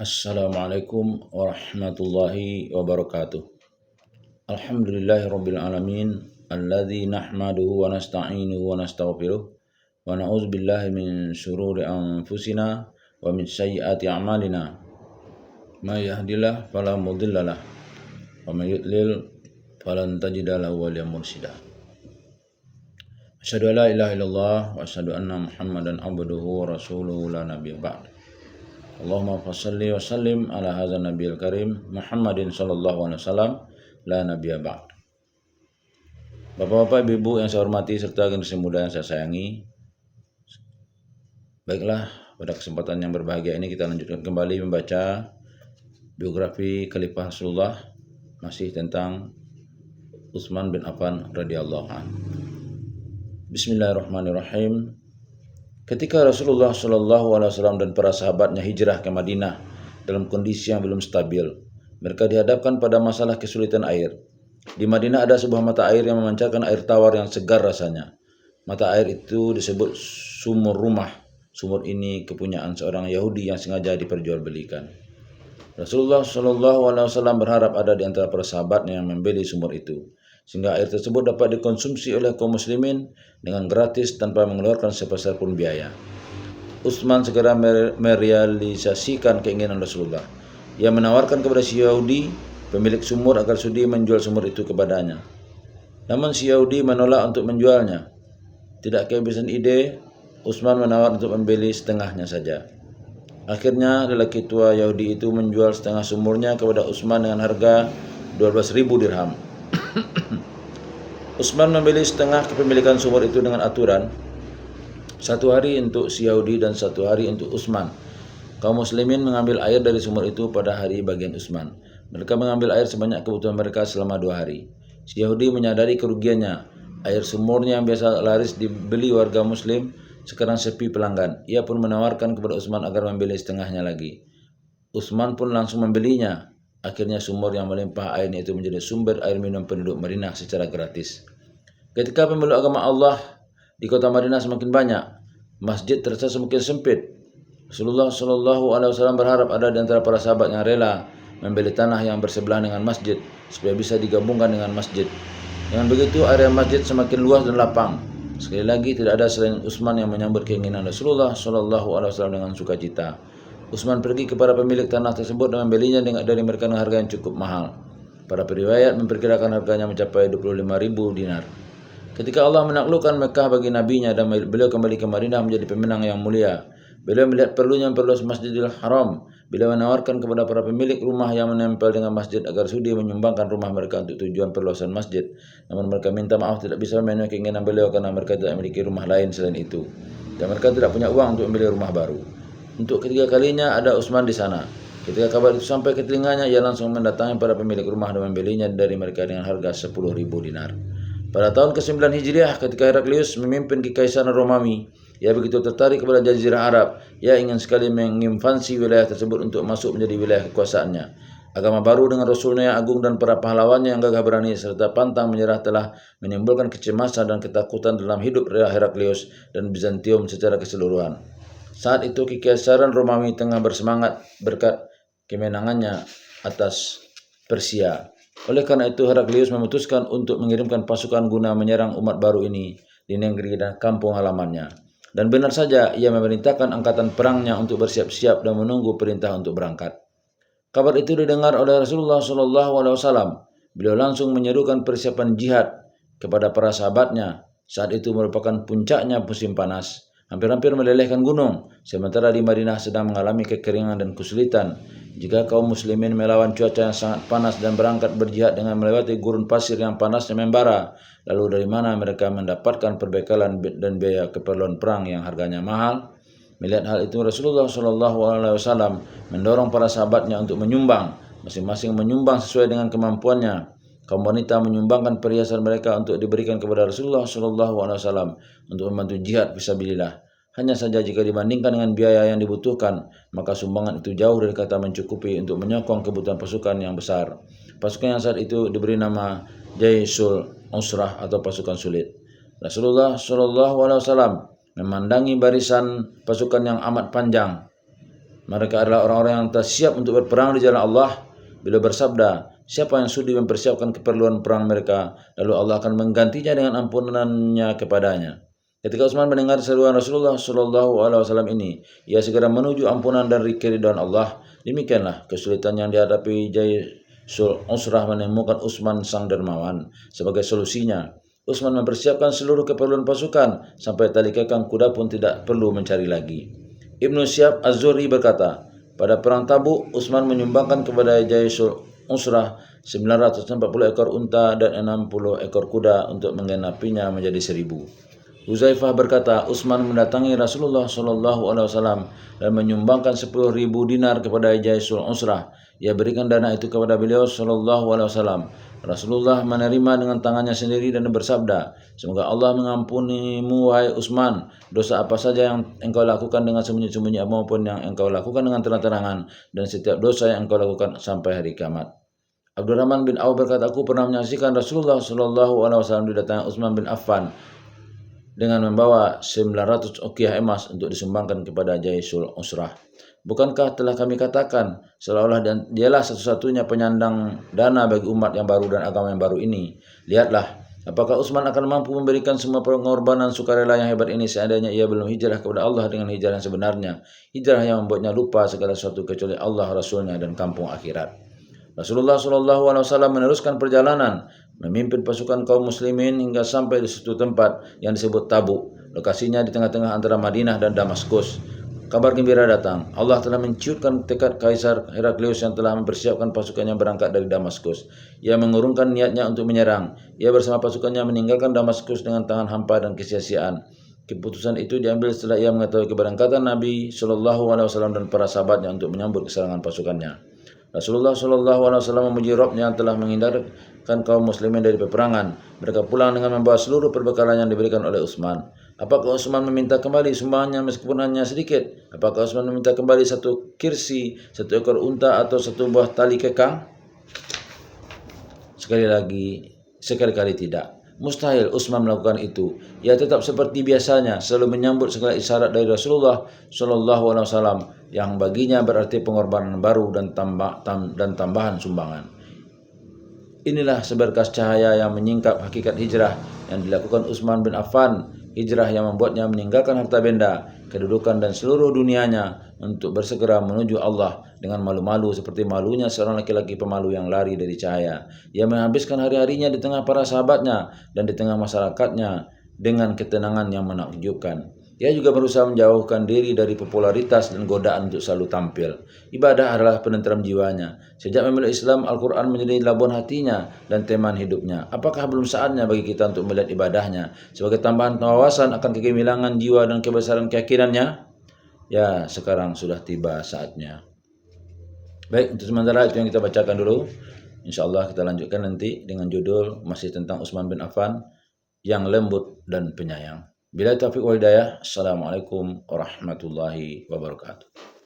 Assalamualaikum warahmatullahi wabarakatuh. Alhamdulillahirabbil alamin alladzi nahmaduhu wa nasta'inuhu wa nastaghfiruh wa na'udzu billahi min syururi anfusina wa min sayyiati a'malina. May yahdihillahu fala mudhillalah wa may yudlil falan tajida lahu waliyyan mursyida. Asyhadu an la ilaha illallah wa asyhadu anna Muhammadan abduhu wa rasuluhu la nabiyya ba'd. Allahumma fassalli wa sallim ala hadzal nabiyil karim Muhammadin sallallahu alaihi wasallam la nabiyya ba'd. Bapak-bapak, ibu-ibu yang saya hormati serta generasi muda yang saya sayangi. Baiklah, pada kesempatan yang berbahagia ini kita lanjutkan kembali membaca biografi Khalifah Rasulullah, masih tentang Utsman bin Affan radhiyallahu anhu. Bismillahirrahmanirrahim. Ketika Rasulullah Shallallahu Alaihi Wasallam dan para sahabatnya hijrah ke Madinah dalam kondisi yang belum stabil, mereka dihadapkan pada masalah kesulitan air. Di Madinah ada sebuah mata air yang memancarkan air tawar yang segar rasanya. Mata air itu disebut sumur rumah. Sumur ini kepunyaan seorang Yahudi yang sengaja diperjualbelikan. Rasulullah Shallallahu Alaihi Wasallam berharap ada di antara para sahabatnya yang membeli sumur itu, sehingga air tersebut dapat dikonsumsi oleh kaum muslimin dengan gratis tanpa mengeluarkan sepeser pun biaya. Utsman segera merealisasikan keinginan Rasulullah. Ia menawarkan kepada si Yahudi, pemilik sumur, agar sudi menjual sumur itu kepadanya. Namun si Yahudi menolak untuk menjualnya. Tidak kehabisan ide, Utsman menawar untuk membeli setengahnya saja. Akhirnya lelaki tua Yahudi itu menjual setengah sumurnya kepada Utsman dengan harga 12.000 dirham. Utsman membeli setengah kepemilikan sumur itu dengan aturan 1 hari untuk si Yahudi dan 1 hari untuk Utsman. Kaum muslimin mengambil air dari sumur itu pada hari bagian Utsman. Mereka mengambil air sebanyak kebutuhan mereka selama 2 hari. Si Yahudi menyadari kerugiannya. Air sumurnya yang biasa laris dibeli warga muslim sekarang sepi pelanggan. Ia pun menawarkan kepada Utsman agar membeli setengahnya lagi. Utsman pun langsung membelinya. Akhirnya sumur yang melimpah airnya itu menjadi sumber air minum penduduk Madinah secara gratis. Ketika pemeluk agama Allah di kota Madinah semakin banyak, masjid terasa semakin sempit. Rasulullah Shallallahu Alaihi Wasallam berharap ada di antara para sahabat yang rela membeli tanah yang bersebelahan dengan masjid supaya bisa digabungkan dengan masjid. Dengan begitu area masjid semakin luas dan lapang. Sekali lagi, tidak ada selain Utsman yang menyambut keinginan Rasulullah Shallallahu Alaihi Wasallam dengan sukacita. Utsman pergi kepada pemilik tanah tersebut dan membelinya dari mereka dengan harga yang cukup mahal. Para periwayat memperkirakan harganya mencapai 25.000 dinar. Ketika Allah menaklukkan Mekah bagi nabinya dan beliau kembali ke Madinah menjadi pemenang yang mulia, beliau melihat perlunya memperluas Masjidil Haram. Beliau menawarkan kepada para pemilik rumah yang menempel dengan masjid agar sudi menyumbangkan rumah mereka untuk tujuan perluasan masjid. Namun mereka minta maaf tidak bisa memenuhi keinginan beliau karena mereka tidak memiliki rumah lain selain itu. Dan mereka tidak punya uang untuk membeli rumah baru. Untuk ketiga kalinya ada Utsman di sana. Ketika kabar itu sampai ke telinganya, ia langsung mendatangi para pemilik rumah dan membelinya dari mereka dengan harga 10.000 dinar. Pada tahun ke-9 Hijriah, ketika Heraklius memimpin Kekaisaran Romawi, ia begitu tertarik kepada Jazirah Arab. Ia ingin sekali menginvasi wilayah tersebut untuk masuk menjadi wilayah kekuasaannya. Agama baru dengan Rasulnya yang agung dan para pahlawannya yang gagah berani serta pantang menyerah telah menimbulkan kecemasan dan ketakutan dalam hidup Heraklius dan Bizantium secara keseluruhan. Saat itu Kekaisaran Romawi tengah bersemangat berkat kemenangannya atas Persia. Oleh karena itu Heraklius memutuskan untuk mengirimkan pasukan guna menyerang umat baru ini di negeri dan kampung halamannya. Dan benar saja ia memerintahkan angkatan perangnya untuk bersiap-siap dan menunggu perintah untuk berangkat. Kabar itu didengar oleh Rasulullah SAW. Beliau langsung menyerukan persiapan jihad kepada para sahabatnya. Saat itu merupakan puncaknya musim panas. Hampir-hampir melelehkan gunung, sementara di Madinah sedang mengalami kekeringan dan kesulitan. Jika kaum muslimin melawan cuaca yang sangat panas dan berangkat berjihad dengan melewati gurun pasir yang panasnya membara, lalu dari mana mereka mendapatkan perbekalan dan biaya keperluan perang yang harganya mahal? Melihat hal itu, Rasulullah SAW mendorong para sahabatnya untuk menyumbang, masing-masing menyumbang sesuai dengan kemampuannya. Kaum wanita menyumbangkan perhiasan mereka untuk diberikan kepada Rasulullah SAW untuk membantu jihad fisabilillah. Hanya saja jika dibandingkan dengan biaya yang dibutuhkan, maka sumbangan itu jauh dari kata mencukupi untuk menyokong kebutuhan pasukan yang besar. Pasukan yang saat itu diberi nama Jaisul Usrah atau pasukan sulit. Rasulullah SAW memandangi barisan pasukan yang amat panjang. Mereka adalah orang-orang yang telah siap untuk berperang di jalan Allah. Beliau bersabda, siapa yang sudi mempersiapkan keperluan perang mereka, lalu Allah akan menggantinya dengan ampunannya kepadanya. Ketika Utsman mendengar seruan Rasulullah Shallallahu Alaihi Wasallam ini, ia segera menuju ampunan dan keridhaan Allah. Demikianlah kesulitan yang dihadapi Jaisul Usrah menemukan Utsman sang dermawan sebagai solusinya. Utsman mempersiapkan seluruh keperluan pasukan sampai tali kekang kuda pun tidak perlu mencari lagi. Ibnu Syihab Az-Zuhri berkata, pada perang Tabuk, Utsman menyumbangkan kepada Jaisul Usrah 940 ekor unta dan 60 ekor kuda untuk menggenapinya menjadi 1000. Huzaifah berkata, Utsman mendatangi Rasulullah Shallallahu Alaihi Wasallam dan menyumbangkan 10.000 dinar kepada Jaisul Usrah. Ia berikan dana itu kepada beliau Shallallahu Alaihi Wasallam. Rasulullah menerima dengan tangannya sendiri dan bersabda, semoga Allah mengampunimu wahai Utsman, dosa apa saja yang engkau lakukan dengan sembunyi-sembunyi maupun yang engkau lakukan dengan terang-terangan, dan setiap dosa yang engkau lakukan sampai hari kiamat. Abdurrahman bin Auf berkata, aku pernah menyaksikan Rasulullah Shallallahu Alaihi Wasallam didatangi Utsman bin Affan dengan membawa 900 uqiyah emas untuk disumbangkan kepada Jaisul Usrah. Bukankah telah kami katakan seolah-olah dialah satu-satunya penyandang dana bagi umat yang baru dan agama yang baru ini? Lihatlah, apakah Utsman akan mampu memberikan semua pengorbanan sukarela yang hebat ini seandainya ia belum hijrah kepada Allah dengan hijrah yang sebenarnya, hijrah yang membuatnya lupa segala sesuatu kecuali Allah, Rasulnya, dan kampung akhirat. Rasulullah Shallallahu Alaihi Wasallam meneruskan perjalanan memimpin pasukan kaum muslimin hingga sampai di suatu tempat yang disebut Tabuk. Lokasinya di tengah-tengah antara Madinah dan Damaskus. Kabar gembira datang. Allah telah menciutkan tekad Kaisar Heraklius yang telah mempersiapkan pasukannya berangkat dari Damaskus. Ia mengurungkan niatnya untuk menyerang. Ia bersama pasukannya meninggalkan Damaskus dengan tangan hampa dan kesia-siaan. Keputusan itu diambil setelah ia mengetahui keberangkatan Nabi Shallallahu Alaihi Wasallam dan para sahabatnya untuk menyambut keserangan pasukannya. Rasulullah Shallallahu Alaihi Wasallam memuji Rabb-Nya yang telah menghindarkan kaum muslimin dari peperangan. Mereka pulang dengan membawa seluruh perbekalan yang diberikan oleh Utsman. Apakah Utsman meminta kembali sumbangannya meskipun hanya sedikit? Apakah Utsman meminta kembali satu kirsi, satu ekor unta, atau satu buah tali kekang? Sekali-kali tidak. Mustahil Utsman melakukan itu. Ia tetap seperti biasanya, selalu menyambut segala isyarat dari Rasulullah Shallallahu Alaihi Wasallam yang baginya berarti pengorbanan baru dan tambahan sumbangan. Inilah seberkas cahaya yang menyingkap hakikat hijrah yang dilakukan Utsman bin Affan. Hijrah yang membuatnya meninggalkan harta benda, kedudukan, dan seluruh dunianya untuk bersegera menuju Allah dengan malu-malu seperti malunya seorang laki-laki pemalu yang lari dari cahaya. Ia menghabiskan hari-harinya di tengah para sahabatnya dan di tengah masyarakatnya dengan ketenangan yang menakjubkan. Ia juga berusaha menjauhkan diri dari popularitas dan godaan untuk selalu tampil. Ibadah adalah penenteram jiwanya. Sejak memeluk Islam, Al-Quran menjadi labuan hatinya dan teman hidupnya. Apakah belum saatnya bagi kita untuk melihat ibadahnya sebagai tambahan wawasan akan kegemilangan jiwa dan kebesaran keyakinannya? Ya, sekarang sudah tiba saatnya. Baik, untuk sementara itu yang kita bacakan dulu. InsyaAllah kita lanjutkan nanti dengan judul masih tentang Utsman bin Affan yang lembut dan penyayang. Bila taufiq wal hidayah. Assalamualaikum warahmatullahi wabarakatuh.